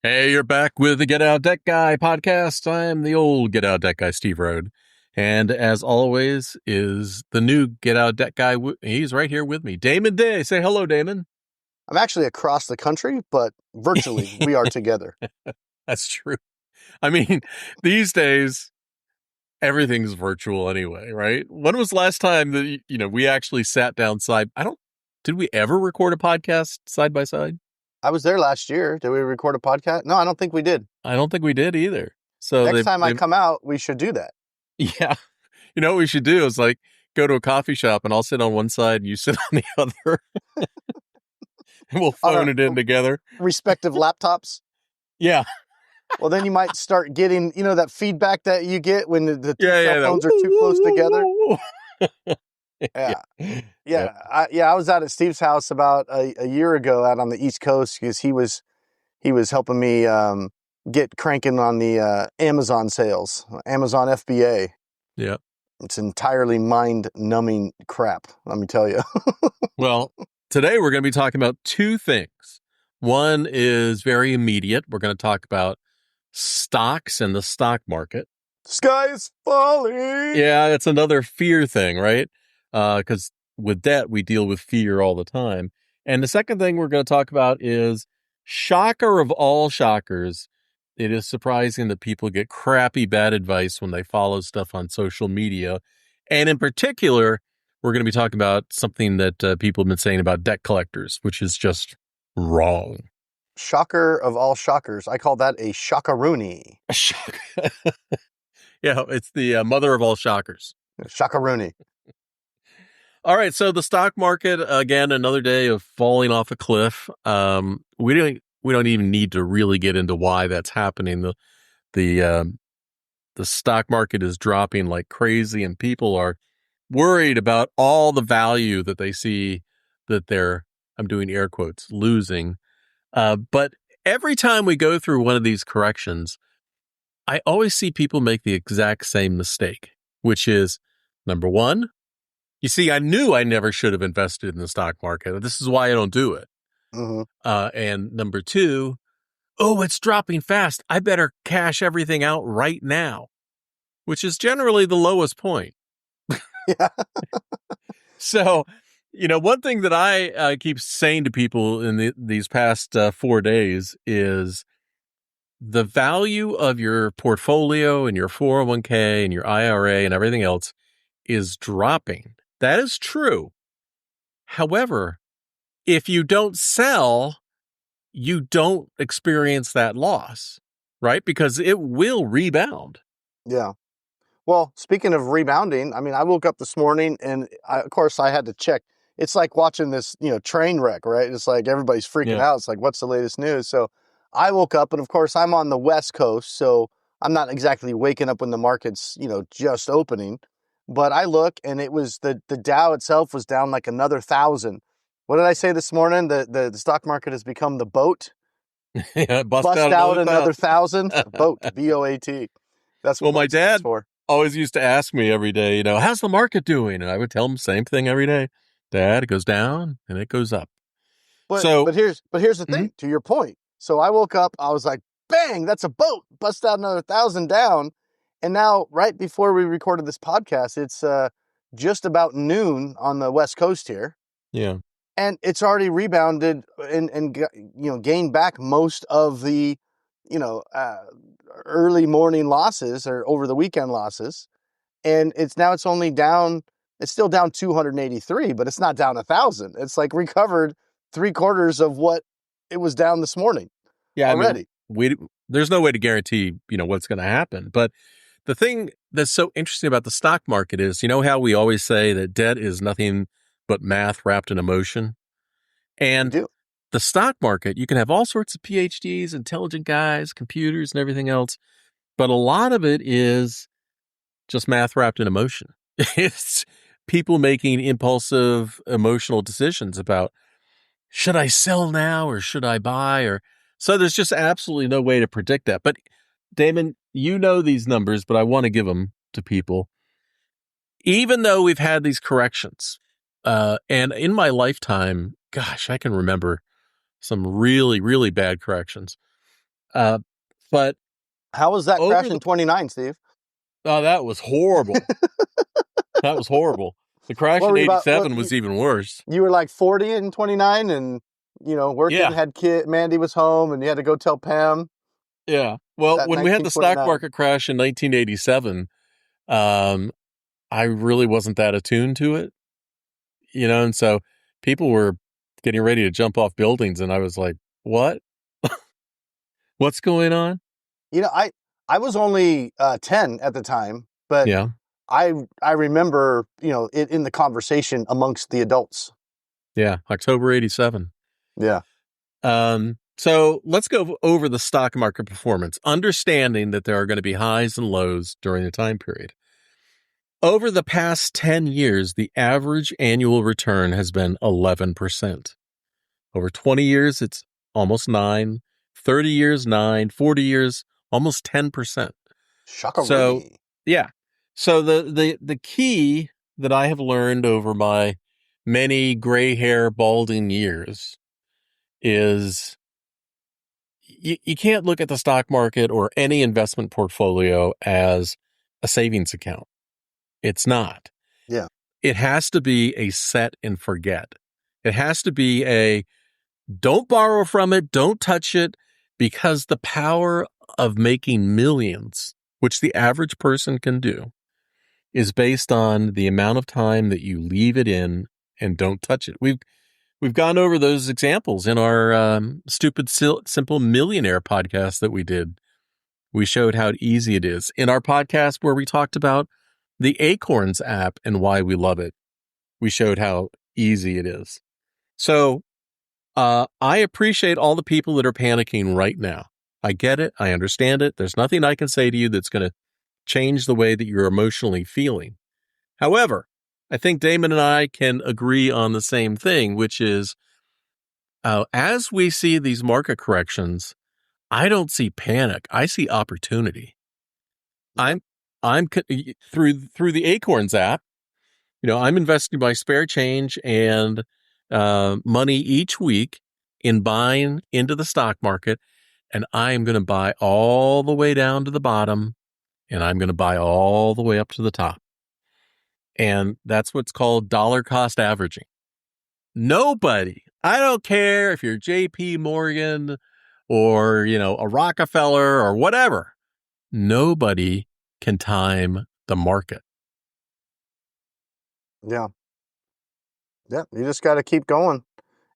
Hey, you're back with the Get Out Deck Guy podcast. I'm the old Get Out Deck Guy, Steve Rode. And as always, is the new Get Out Deck Guy. He's right here with me. Damon Day. Say hello, Damon. I'm actually across the country, but virtually we are together. That's true. I mean, these days, everything's virtual anyway, right? When was the last time that, we actually sat down did we ever record a podcast side by side? I was there last year. Did we record a podcast? No, I don't think we did. I don't think we did either. So Next time I come out, we should do that. Yeah. You know what we should do is go to a coffee shop and I'll sit on one side and you sit on the other. And we'll phone it in together. Respective laptops. Yeah. Well, then you might start getting, that feedback that you get when the two cell phones are too close together. Yeah. I was out at Steve's house about a year ago out on the East Coast because he was helping me get cranking on the Amazon sales, Amazon FBA. Yeah. It's entirely mind-numbing crap, let me tell you. Well, today we're going to be talking about two things. One is very immediate. We're going to talk about stocks and the stock market. Sky is falling. Yeah, it's another fear thing, right? Because with debt, we deal with fear all the time. And the second thing we're going to talk about is shocker of all shockers. It is surprising that people get crappy bad advice when they follow stuff on social media. And in particular, we're going to be talking about something that people have been saying about debt collectors, which is just wrong. Shocker of all shockers. I call that a shockaroony. Yeah, it's the mother of all shockers. Shockaroony. All right, so the stock market, again, another day of falling off a cliff. We don't even need to really get into why that's happening. The stock market is dropping like crazy, and people are worried about all the value that they see that they're, I'm doing air quotes, losing. But every time we go through one of these corrections, I always see people make the exact same mistake, which is, number one, you see, I knew I never should have invested in the stock market. This is why I don't do it. Mm-hmm. And number two, oh, it's dropping fast. I better cash everything out right now, which is generally the lowest point. Yeah. So, one thing that I keep saying to people in these past 4 days is the value of your portfolio and your 401k and your IRA and everything else is dropping. That is true. However, if you don't sell, you don't experience that loss, right? Because it will rebound. Yeah. Well, speaking of rebounding, I mean, I woke up this morning and of course I had to check. It's like watching this, train wreck, right? It's like everybody's freaking out. It's like, what's the latest news? So I woke up and of course I'm on the West Coast. So I'm not exactly waking up when the market's, just opening. But I look and it was the Dow itself was down like another 1,000. What did I say this morning? The stock market has become the boat. Yeah, bust out another 1,000. Boat, BOAT. That's what my dad for. Always used to ask me every day, how's the market doing? And I would tell him the same thing every day. Dad, it goes down and it goes up. But here's the thing, to your point. So I woke up, I was like, bang, that's a boat. Bust out another 1,000 down. And now, right before we recorded this podcast, it's just about noon on the West Coast here. Yeah. And it's already rebounded and gained back most of the, early morning losses or over the weekend losses. And it's only down, it's still down 283, but it's not down 1,000. It's like recovered 3/4 of what it was down this morning. Yeah. Already. I mean, there's no way to guarantee, what's going to happen. But the thing that's so interesting about the stock market is, how we always say that debt is nothing but math wrapped in emotion. And the stock market, you can have all sorts of PhDs, intelligent guys, computers, and everything else. But a lot of it is just math wrapped in emotion. It's people making impulsive, emotional decisions about, should I sell now or should I buy? So there's just absolutely no way to predict that. But Damon, you know these numbers, but I want to give them to people. Even though we've had these corrections, and in my lifetime, gosh, I can remember some really, really bad corrections. Uh, but How was that over crash in the, '29, Steve? oh, that was horrible. That was horrible. The crash What in were you about? '87 was even worse. You were like 40 in '29, and working, Yeah. had kid. Mandy was home, and you had to go tell Pam Yeah. Well, that when we had the stock 1929. market crash in 1987, um, I really wasn't that attuned to it, and so people were getting ready to jump off buildings, and I was like, what? What's going on? I was only 10 at the time, but Yeah. I remember it in the conversation amongst the adults. Yeah. October 87. Yeah. So let's go over the stock market performance, understanding that there are going to be highs and lows during the time period. Over the past 10 years, the average annual return has been 11%. Over 20 years, it's almost 9, 30 years, 9, 40 years, almost 10%. So, Shockaroonie. yeah. So the key that I have learned over my many gray hair balding years is you can't look at the stock market or any investment portfolio as a savings account. It's not. Yeah. It has to be a set and forget. It has to be a don't borrow from it, don't touch it, because the power of making millions, which the average person can do, is based on the amount of time that you leave it in and don't touch it. We've gone over those examples in our Stupid Simple Millionaire podcast that we did. We showed how easy it is. In our podcast where we talked about the Acorns app and why we love it, we showed how easy it is. So I appreciate all the people that are panicking right now. I get it. I understand it. There's nothing I can say to you that's going to change the way that you're emotionally feeling. However, I think Damon and I can agree on the same thing, which is as we see these market corrections, I don't see panic. I see opportunity. Yeah. I'm through the Acorns app. I'm investing my spare change and money each week in buying into the stock market, and I am going to buy all the way down to the bottom, and I'm going to buy all the way up to the top. And that's what's called dollar cost averaging. Nobody, I don't care if you're JP Morgan or, a Rockefeller or whatever, nobody can time the market. Yeah. Yeah. You just got to keep going.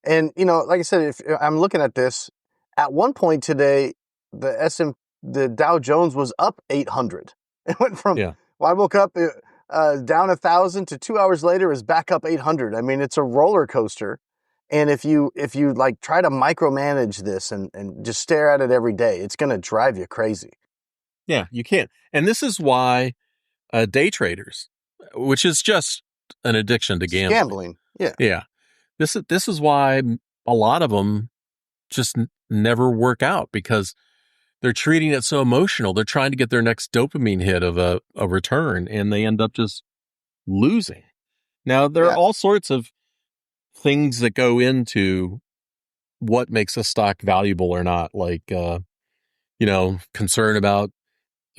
And, like I said, if I'm looking at this, at one point today, the Dow Jones was up 800. It went from, Yeah. well, I woke up down 1,000 to 2 hours later is back up 800. I mean, it's a roller coaster. And if you like try to micromanage this and just stare at it every day, it's going to drive you crazy. Yeah, you can't. And this is why day traders, which is just an addiction to gambling. Gambling. Yeah. Yeah. This is why a lot of them just never work out, because they're treating it so emotional. They're trying to get their next dopamine hit of a return, and they end up just losing. Now, there are Yeah. all sorts of things that go into what makes a stock valuable or not, like, concern about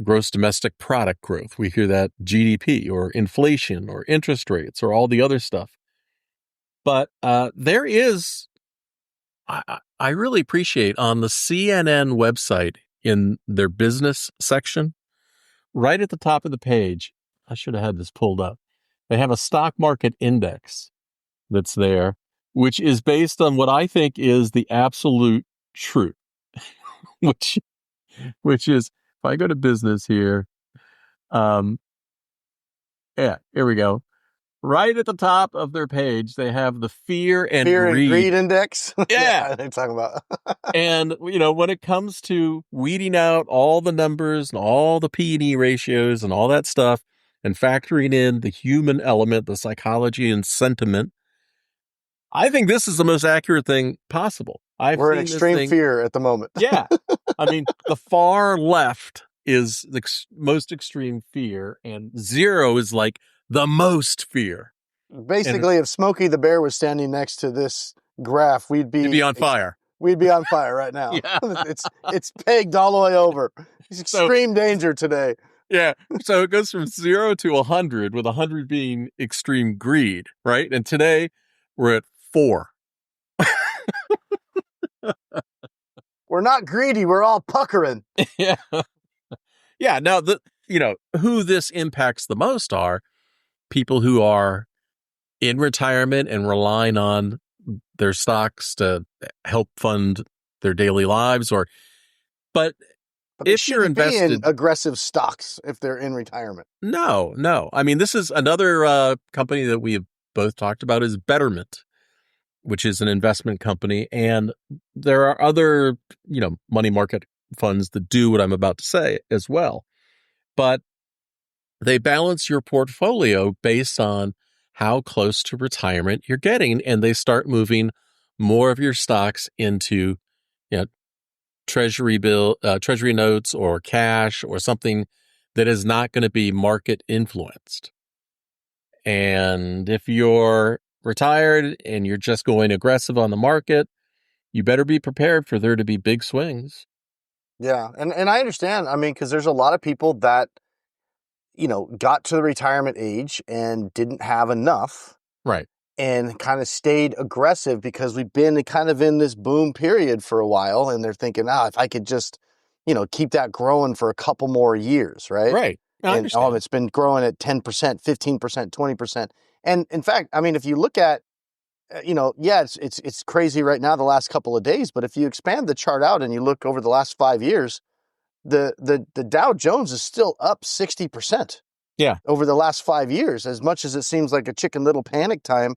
gross domestic product growth. We hear that GDP or inflation or interest rates or all the other stuff. But there is, I really appreciate on the CNN website in their business section, right at the top of the page, I should have had this pulled up. They have a stock market index that's there, which is based on what I think is the absolute truth, which is, if I go to business here, um, yeah, here we go. Right at the top of their page, they have the fear and greed index. Yeah. They're talking about. And, when it comes to weeding out all the numbers and all the P&E ratios and all that stuff and factoring in the human element, the psychology and sentiment, I think this is the most accurate thing possible. We're in extreme fear at the moment. Yeah. I mean, the far left is the most extreme fear, and 0 is like the most fear. Basically, if Smokey the Bear was standing next to this graph, we'd It'd be be on fire. we'd be on fire right now. Yeah. It's pegged all the way over. It's So extreme danger today. yeah. So it goes from 0 to 100, with 100 being extreme greed, right? And today we're at 4. We're not greedy. We're all puckering. Yeah. Yeah. Now, who this impacts the most are people who are in retirement and relying on their stocks to help fund their daily lives. But But they if you're shouldn't be in invested, aggressive stocks if they're in retirement. no. I mean, this is another company that we have both talked about is Betterment, which is an investment company. And there are other, money market funds that do what I'm about to say as well. But they balance your portfolio based on how close to retirement you're getting. And they start moving more of your stocks into, you know, treasury notes or cash or something that is not going to be market influenced. And if you're retired and you're just going aggressive on the market, you better be prepared for there to be big swings. Yeah. And I understand. I mean, because there's a lot of people that, got to the retirement age and didn't have enough Right. and kind of stayed aggressive because we've been kind of in this boom period for a while. And they're thinking, if I could just, keep that growing for a couple more years. Right. Right. I And understand. it's been growing at 10%, 15%, 20%. And in fact, I mean, if you look at, it's crazy right now the last couple of days, but if you expand the chart out and you look over the last 5 years, the Dow Jones is still up 60%. Yeah. Over the last 5 years, as much as it seems like a Chicken Little panic time,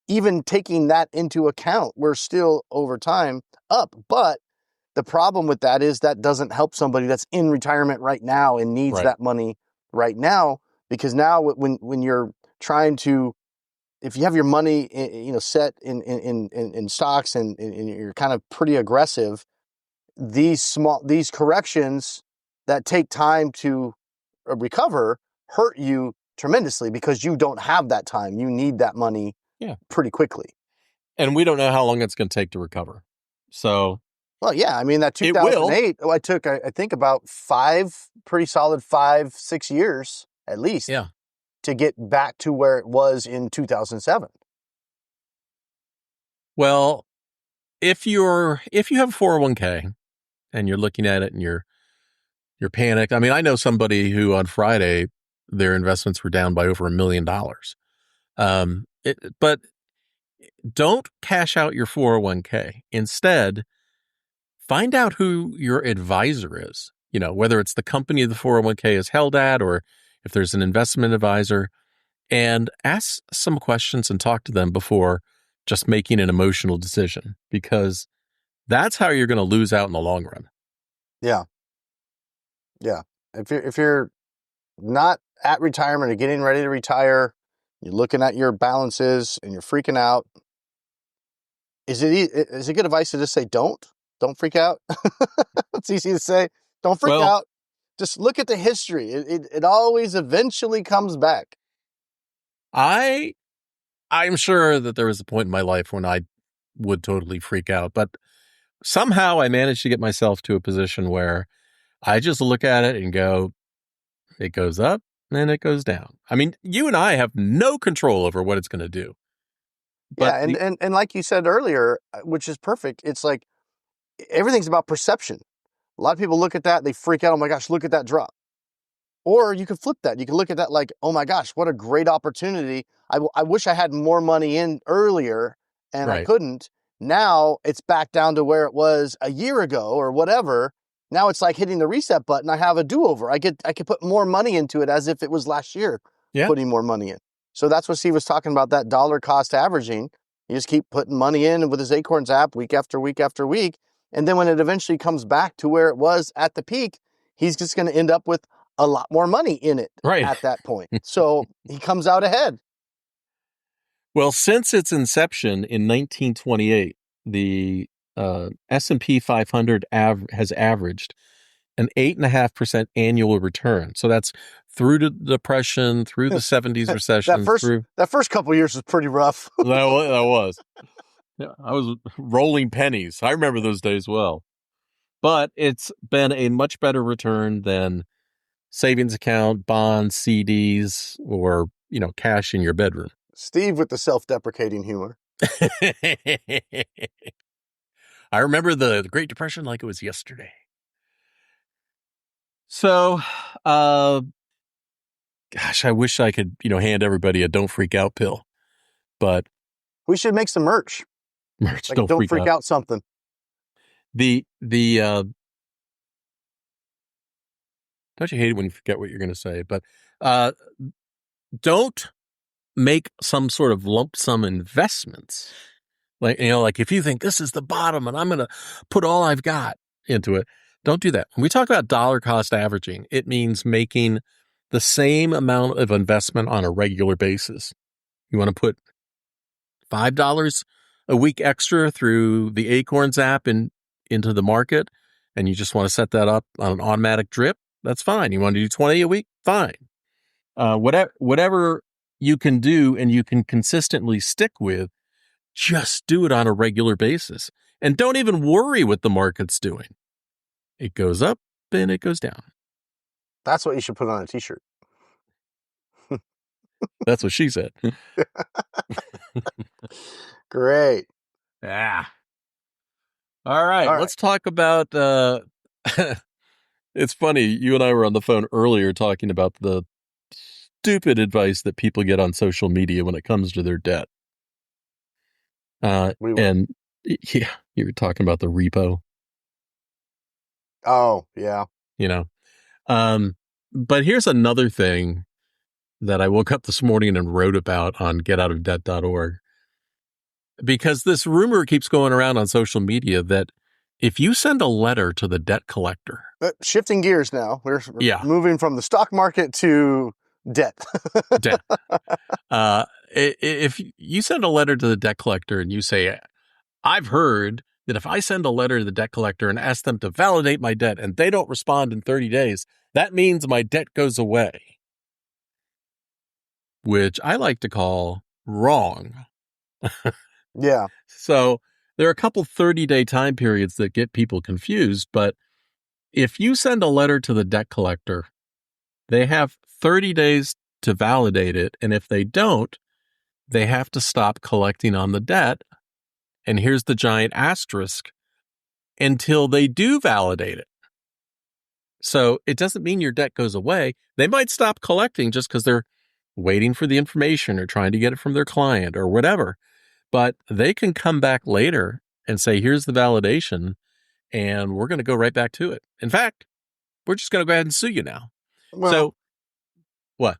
even taking that into account, we're still over time up. But the problem with that is that doesn't help somebody that's in retirement right now and needs Right. that money right now, because now when you're trying to, if you have your money, set in stocks and you're kind of pretty aggressive, these corrections that take time to recover hurt you tremendously because you don't have that time. You need that money Yeah. pretty quickly. And we don't know how long it's going to take to recover. So Well, yeah, I mean, that it will. 2008, I took, I think about pretty solid 6 years at least Yeah. to get back to where it was in 2007. Well, if you have a 401k and you're looking at it and you're panicked. I mean, I know somebody who on Friday their investments were down by over $1 million. But don't cash out your 401k. Instead, find out who your advisor is. Whether it's the company the 401k is held at, or if there's an investment advisor, and ask some questions and talk to them before just making an emotional decision, because that's how you're going to lose out in the long run. Yeah. Yeah. If you're not at retirement or getting ready to retire, you're looking at your balances and you're freaking out. Is it good advice to just say don't freak out? It's easy to say, don't freak Well, out. Just look at the history. It always eventually comes back. I'm sure that there was a point in my life when I would totally freak out, but somehow I managed to get myself to a position where I just look at it and go, it goes up and it goes down. I mean, you and I have no control over what it's going to do. But Yeah, and like you said earlier, which is perfect. It's like everything's about perception. A lot of people look at that, they freak out. Oh my gosh, look at that drop. Or you could flip that. You can look at that like, oh my gosh, what a great opportunity. I wish I had more money in earlier and I right. couldn't. Now it's back down to where it was a year ago or whatever. Now it's like hitting the reset button. I have a do-over. I could put more money into it as if it was last year, Yeah. putting more money in. So that's what Steve was talking about, that dollar cost averaging. You just keep putting money in with his Acorns app week after week after week. And then when it eventually comes back to where it was at the peak, he's just going to end up with a lot more money in it Right. at that point. So he comes out ahead. Well, since its inception in 1928, the S&P 500 has averaged an 8.5% annual return. So that's through the Depression, through the 70s recession. That first couple of years was pretty rough. That was. Yeah, I was rolling pennies. I remember those days well. But it's been a much better return than savings account, bonds, CDs, or, cash in your bedroom. Steve with the self-deprecating humor. I remember the Great Depression like it was yesterday. So, gosh, I wish I could, hand everybody a don't freak out pill, but We should make some merch. merch, Like a don't don't freak freak out. out something. The don't you hate it when you forget what you're going to say? But uh, don't make some sort of lump sum investments. Like if you think this is the bottom and I'm going to put all I've got into it, don't do that. When we talk about dollar cost averaging, it means making the same amount of investment on a regular basis. You want to put $5 a week extra through the Acorns app and into the market, and you just want to set that up on an automatic drip, that's fine. You want to do 20 a week? Fine. Whatever you can do and you can consistently stick with, just do it on a regular basis. And don't even worry what the market's doing. It goes up and it goes down. That's what you should put on a t-shirt. That's what she said. Great. Ah. All right. All right. Let's talk about it's funny, you and I were on the phone earlier talking about the stupid advice that people get on social media when it comes to their debt. We were. And yeah, you were talking about the repo, Oh, yeah. you know. But here's another thing that I woke up this morning and wrote about on getoutofdebt.org. Because this rumor keeps going around on social media that if you send a letter to the debt collector. Shifting gears now. We're Yeah. moving from the stock market to debt. Debt. If you send a letter to the debt collector and you say, I've heard that if I send a letter to the debt collector and ask them to validate my debt and they don't respond in 30 days, that means my debt goes away. Which I like to call wrong. Yeah. So there are a couple 30-day time periods that get people confused, but if you send a letter to the debt collector, they have 30 days to validate it, and if they don't, they have to stop collecting on the debt. And here's the giant asterisk, until they do validate it. So it doesn't mean your debt goes away. They might stop collecting just because they're waiting for the information or trying to get it from their client or whatever. But they can come back later and say, here's the validation, and we're going to go right back to it. In fact, we're just going to go ahead and sue you now. Well, so what?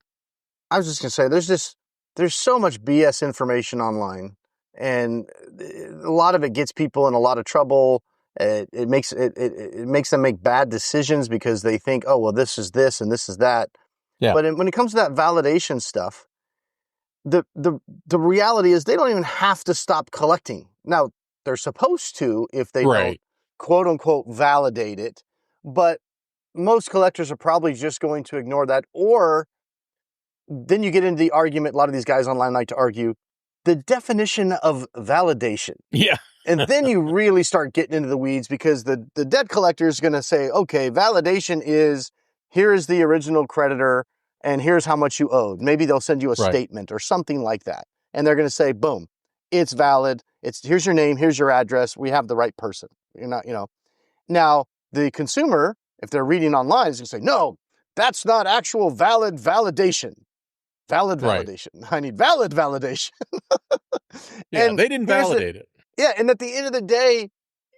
I was just going to say, there's so much BS information online, and a lot of it gets people in a lot of trouble. It makes them make bad decisions because they think, oh, well, this is this and this is that. Yeah. But when it comes to that validation stuff, the reality is they don't even have to stop collecting. Now, they're supposed to if they don't, quote unquote, validate it. But most collectors are probably just going to ignore that. Or then you get into the argument, a lot of these guys online like to argue, the definition of validation. Yeah. And then you really start getting into the weeds because the debt collector is going to say, okay, validation is, here is the original creditor and here's how much you owed. Maybe they'll send you a statement or something like that. And they're going to say, boom, it's valid. Here's your name, here's your address. We have the right person. You're not, Now, the consumer, if they're reading online, is going to say, no, that's not actual valid validation. Valid validation. I need valid validation. Yeah, they didn't validate it. Yeah, and at the end of the day,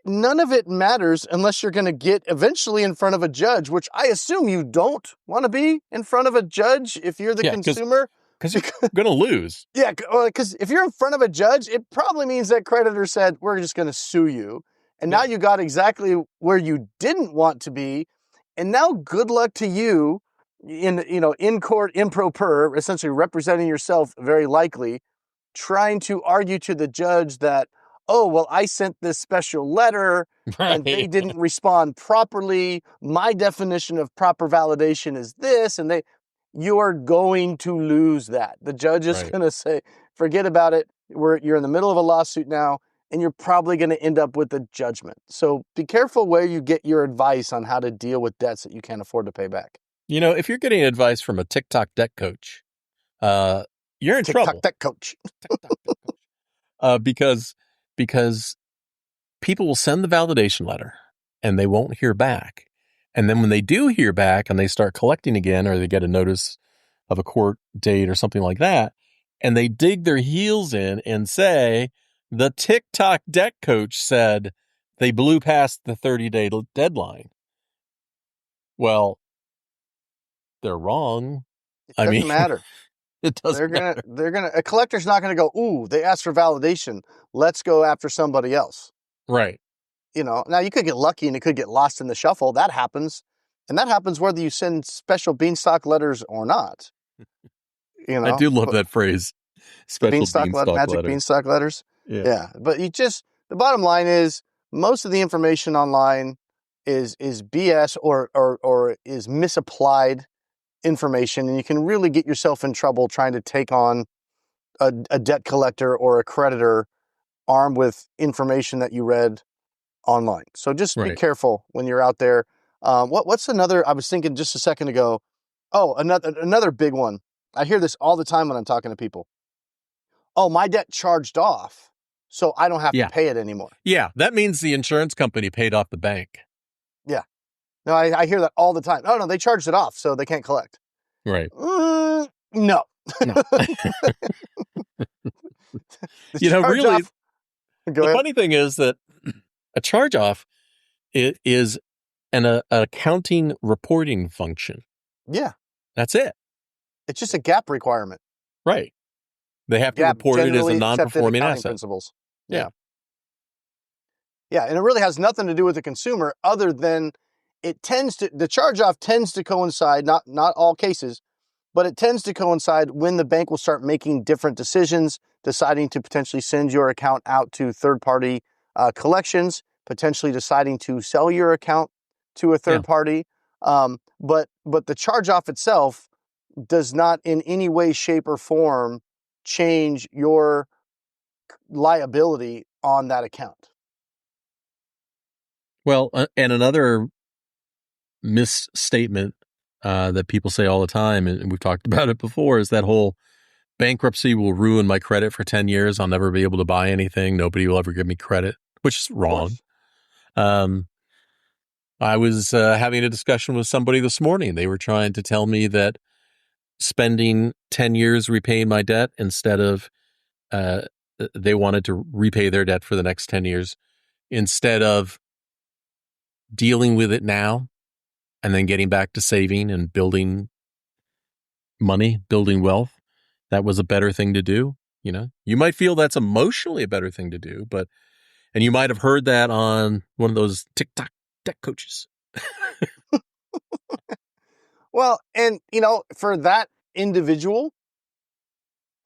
none of it matters unless you're going to get eventually in front of a judge, which I assume you don't want to be in front of a judge if you're the consumer. Because you're going to lose. Yeah, because if you're in front of a judge, it probably means that creditor said, we're just going to sue you. And now you got exactly where you didn't want to be. And now good luck to you in court improper, essentially representing yourself very likely, trying to argue to the judge that, oh, well, I sent this special letter and they didn't respond properly. My definition of proper validation is this. And you're going to lose that. The judge is going to say, forget about it. You're in the middle of a lawsuit now. and you're probably going to end up with a judgment. So be careful where you get your advice on how to deal with debts that you can't afford to pay back. If you're getting advice from a TikTok debt coach, you're in TikTok trouble. debt coach. TikTok debt coach. Because people will send the validation letter and they won't hear back. And then when they do hear back and they start collecting again, or they get a notice of a court date or something like that, and they dig their heels in and say, the TikTok debt coach said they blew past the 30-day deadline. Well, they're wrong. It I mean, doesn't matter. it doesn't matter. A collector's not going to go, ooh, they asked for validation. Let's go after somebody else. Right. Now you could get lucky and it could get lost in the shuffle. That happens. And that happens whether you send special beanstalk letters or not. I do love that phrase. Special beanstalk magic letter. beanstalk letters. Yeah. Yeah. But the bottom line is most of the information online is BS or is misapplied information. And you can really get yourself in trouble trying to take on a debt collector or a creditor armed with information that you read online. So just be careful when you're out there. What's another? I was thinking just a second ago. Oh, another big one. I hear this all the time when I'm talking to people. Oh, my debt charged off, so I don't have to pay it anymore. Yeah, that means the insurance company paid off the bank. Yeah. No, I hear that all the time. Oh, no, they charged it off, so they can't collect. Right. No. Really, the funny thing is that a charge-off is an accounting reporting function. Yeah. That's it. It's just a GAAP requirement. Right. They have to report it as a non-performing asset. Principles. Yeah. Yeah, and it really has nothing to do with the consumer other than the charge-off tends to coincide, not all cases, but it tends to coincide when the bank will start making different decisions, deciding to potentially send your account out to third-party collections, potentially deciding to sell your account to a third party. But the charge-off itself does not in any way, shape, or form change your liability on that account. Well, and another misstatement that people say all the time, and we've talked about it before, is that whole bankruptcy will ruin my credit for 10 years. I'll never be able to buy anything. Nobody will ever give me credit, which is wrong. I was having a discussion with somebody this morning. They were trying to tell me that spending 10 years repaying my debt instead of they wanted to repay their debt for the next 10 years instead of dealing with it now and then getting back to saving and building money, building wealth. That was a better thing to do. You might feel that's emotionally a better thing to do, and you might have heard that on one of those TikTok debt coaches. Well, and for that individual,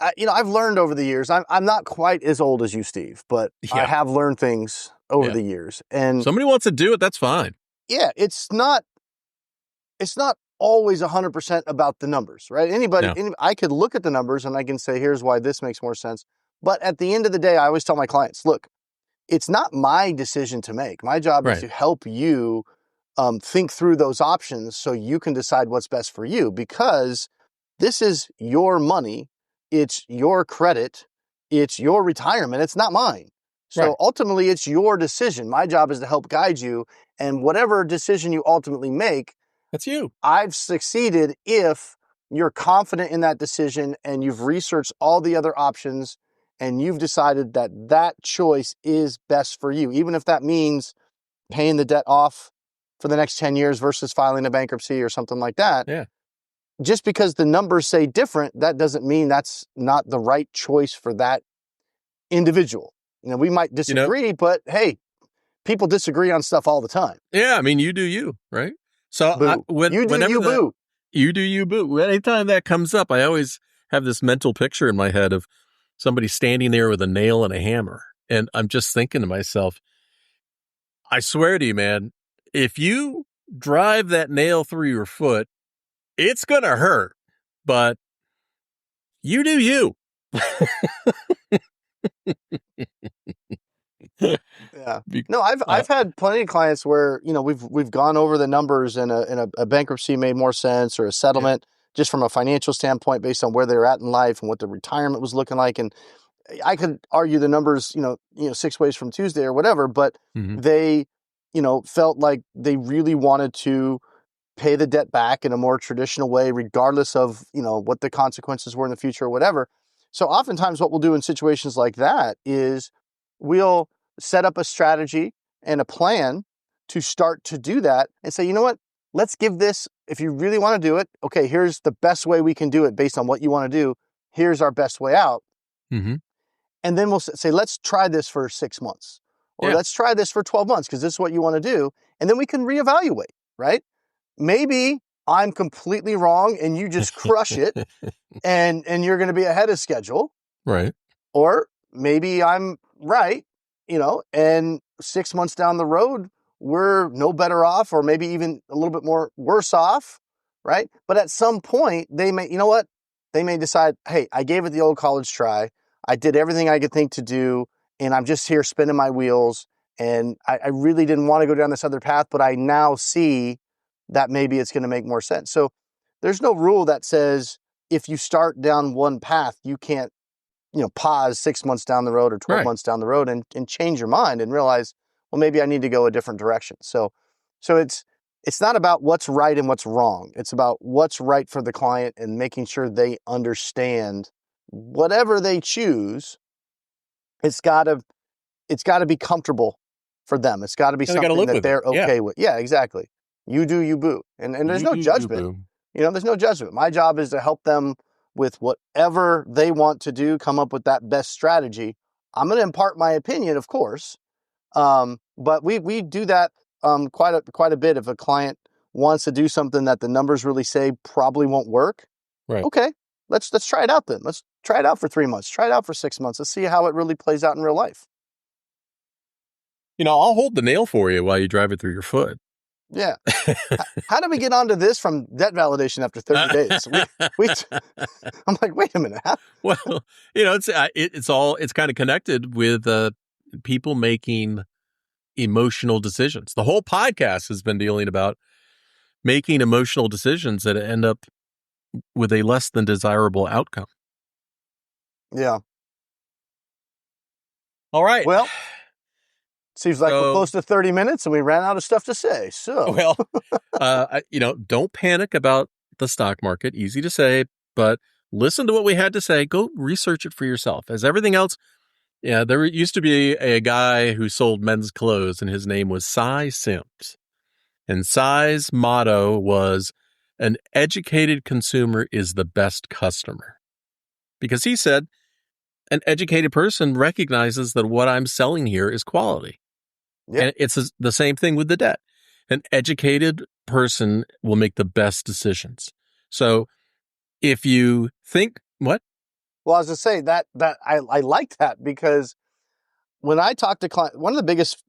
I've learned over the years. I'm not quite as old as you, Steve, but I have learned things over the years. And somebody wants to do it, that's fine. Yeah, it's not always 100% about the numbers, right? I could look at the numbers and I can say, here's why this makes more sense. But at the end of the day, I always tell my clients, look, it's not my decision to make. My job is to help you think through those options so you can decide what's best for you, because this is your money. It's your credit. It's your retirement. It's not mine. So ultimately, it's your decision. My job is to help guide you. And whatever decision you ultimately make, that's you. I've succeeded if you're confident in that decision and you've researched all the other options and you've decided that choice is best for you, even if that means paying the debt off for the next 10 years versus filing a bankruptcy or something like that. Yeah. Just because the numbers say different, that doesn't mean that's not the right choice for that individual. We might disagree, but hey, people disagree on stuff all the time. Yeah, I mean, you do you, right? So you do you, boo. Anytime that comes up, I always have this mental picture in my head of somebody standing there with a nail and a hammer. And I'm just thinking to myself, I swear to you, man, if you drive that nail through your foot, it's going to hurt, but you do you. Yeah. Be- No, uh, I've had plenty of clients where, we've gone over the numbers and a bankruptcy made more sense, or a yeah. settlement just from a financial standpoint based on where they're at in life and what the retirement was looking like. And I could argue the numbers, 6 ways from Tuesday or whatever, but Hmm. they, felt like they really wanted to pay the debt back in a more traditional way, regardless of, what the consequences were in the future or whatever. So oftentimes what we'll do in situations like that is we'll set up a strategy and a plan to start to do that and say, you know what, let's give this, if you really want to do it, okay, here's the best way we can do it based on what you want to do. Here's our best way out. Hmm. And then we'll say, let's try this for 6 months, or Yeah. let's try this for 12 months because this is what you want to do. And then we can reevaluate, right? Maybe I'm completely wrong and you just crush it, and you're going to be ahead of schedule. Right. Or maybe I'm right, and 6 months down the road, we're no better off, or maybe even a little bit more worse off, right? But at some point, they may, they may decide, hey, I gave it the old college try. I did everything I could think to do, and I'm just here spinning my wheels. And I really didn't want to go down this other path, but I now see that maybe it's going to make more sense. So there's no rule that says if you start down one path, you can't pause 6 months down the road or 12 Right. months down the road and change your mind and realize, well, maybe I need to go a different direction. So it's not about what's right and what's wrong. It's about what's right for the client and making sure they understand whatever they choose. It's got to it's got to be comfortable for them. It's got to be And they got to something live that with it. they're Yeah. okay with. Yeah, exactly. You do, you boo. And there's You no do, you judgment. boo. There's no judgment. My job is to help them with whatever they want to do, come up with that best strategy. I'm going to impart my opinion, of course. But we do that quite a bit. If a client wants to do something that the numbers really say probably won't work, Right. okay, let's try it out then. Let's try it out for 3 months. Try it out for 6 months. Let's see how it really plays out in real life. I'll hold the nail for you while you drive it through your foot. Yeah. How did we get onto this from debt validation after 30 days? We I'm like, wait a minute. Well, it's kind of connected with people making emotional decisions. The whole podcast has been dealing about making emotional decisions that end up with a less than desirable outcome. Yeah. All right. Well, seems like we're So, close to 30 minutes and we ran out of stuff to say. So, well, don't panic about the stock market. Easy to say, but listen to what we had to say. Go research it for yourself. As everything else, yeah, there used to be a guy who sold men's clothes, and his name was Cy Sims. And Cy's motto was, "An educated consumer is the best customer." Because he said, an educated person recognizes that what I'm selling here is quality. yeah. And it's the same thing with the debt. An educated person will make the best decisions. So if you think, what? Well, I was to say that I like that, because when I talk to clients, one of the biggest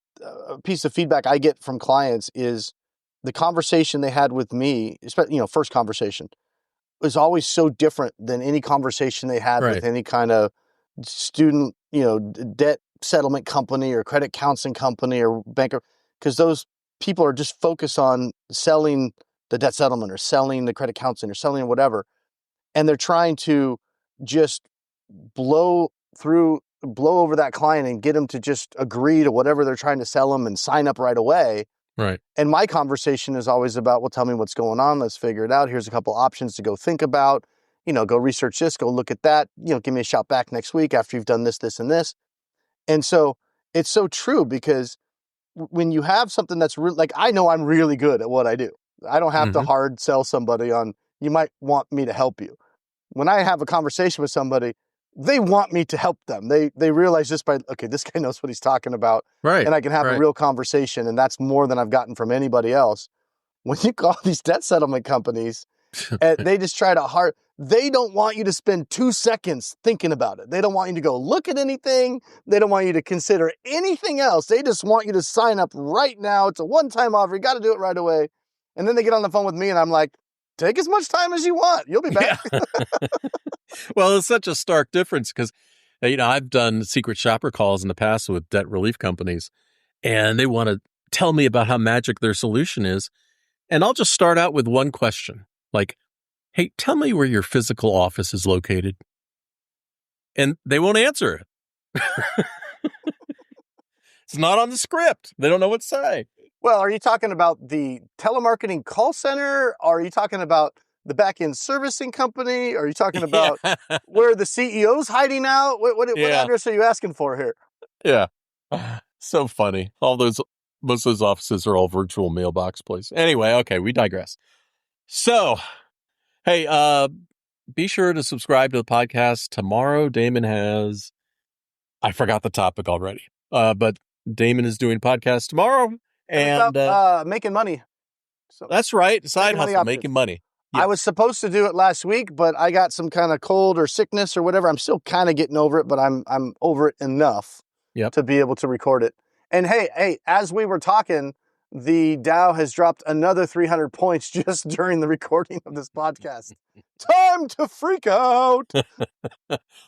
piece of feedback I get from clients is the conversation they had with me, especially, first conversation, was always so different than any conversation they had with Right. any kind of student, debt settlement company or credit counseling company or banker, because those people are just focused on selling the debt settlement or selling the credit counseling or selling whatever. And they're trying to just blow blow over that client and get them to just agree to whatever they're trying to sell them and sign up right away. Right. And my conversation is always about, well, tell me what's going on. Let's figure it out. Here's a couple options to go think about, go research this, go look at that, give me a shout back next week after you've done this, this, and this. And so it's so true, because when you have something that's like, I know I'm really good at what I do. I don't have to Mm-hmm. hard sell somebody on, you might want me to help you. When I have a conversation with somebody, they want me to help them. They realize just by, okay, this guy knows what he's talking about, Right. and I can have a Right. real conversation, and that's more than I've gotten from anybody else. When you call these debt settlement companies, they just try to they don't want you to spend 2 seconds thinking about it. They don't want you to go look at anything. They don't want you to consider anything else. They just want you to sign up right now. It's a one-time offer. You got to do it right away. And then they get on the phone with me and I'm like, take as much time as you want. You'll be back. Yeah. Well, it's such a stark difference because I've done secret shopper calls in the past with debt relief companies, and they want to tell me about how magic their solution is. And I'll just start out with one question, like, hey, tell me where your physical office is located. And they won't answer it. It's not on the script. They don't know what to say. Well, are you talking about the telemarketing call center? Are you talking about the back-end servicing company? Are you talking about where the CEO's hiding out? What address are you asking for here? Yeah. So funny. Most of those offices are all virtual mailbox places. Anyway, okay, we digress. So, hey, be sure to subscribe to the podcast. Tomorrow, Damon has, I forgot the topic already, but Damon is doing a podcast tomorrow. And making money. So that's right. Side hustle, making money. Yes. I was supposed to do it last week, but I got some kind of cold or sickness or whatever. I'm still kind of getting over it, but I'm over it enough to be able to record it. And hey, as we were talking, the Dow has dropped another 300 points just during the recording of this podcast. Time to freak out.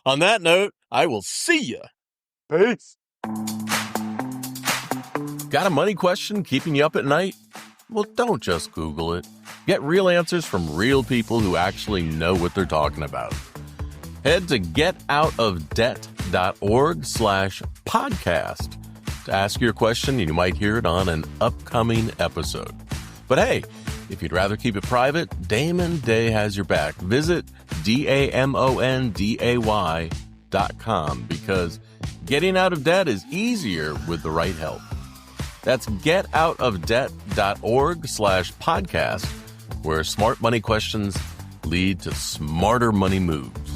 On that note, I will see you. Peace. Got a money question keeping you up at night? Well, don't just Google it. Get real answers from real people who actually know what they're talking about. Head to getoutofdebt.org/podcast to ask your question, and you might hear it on an upcoming episode. But hey, if you'd rather keep it private, Damon Day has your back. Visit DAMONDAY.com because getting out of debt is easier with the right help. That's getoutofdebt.org/podcast, where smart money questions lead to smarter money moves.